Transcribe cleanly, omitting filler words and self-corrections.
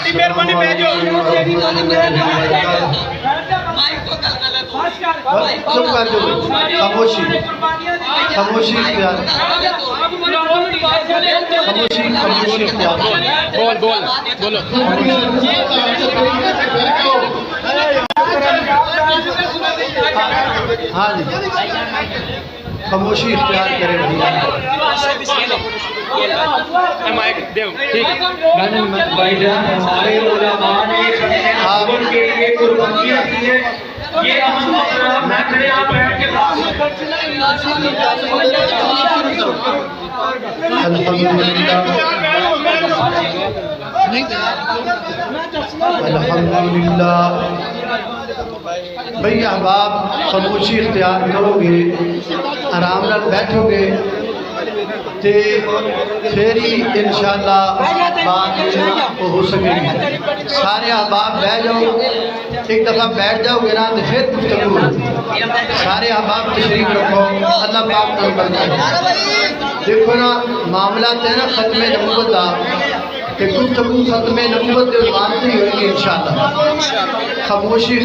بڑی مہربانی بھیجو چپ کر دو خاموشی خاموشی اختیار خاموشی اختیار بولو ہاں جی خاموشی اختیار کرے بھیا بھائی جان ہمارے علماء نے آپ کے لیے قربانیاں کی ہے یہ میں کھڑے آپ بیٹھ کے الحمدللہ بھئی احباب خاموشی اختیار کرو گے آرام نال بیٹھو گے تے پھر ہی انشاءاللہ بات ہو سکے گی سارے احباب بیٹھ جاؤ ایک دفعہ بیٹھ جاؤ گے نا تو پھر گفتگو سارے احباب تشریف رکھو اللہ پاک کو برکت دیکھو نا معاملات ہے نا ختم نبوت دا کہ گفتگو ختم نبوت دے عنوان سے ہی ہوگی انشاءاللہ خاموشی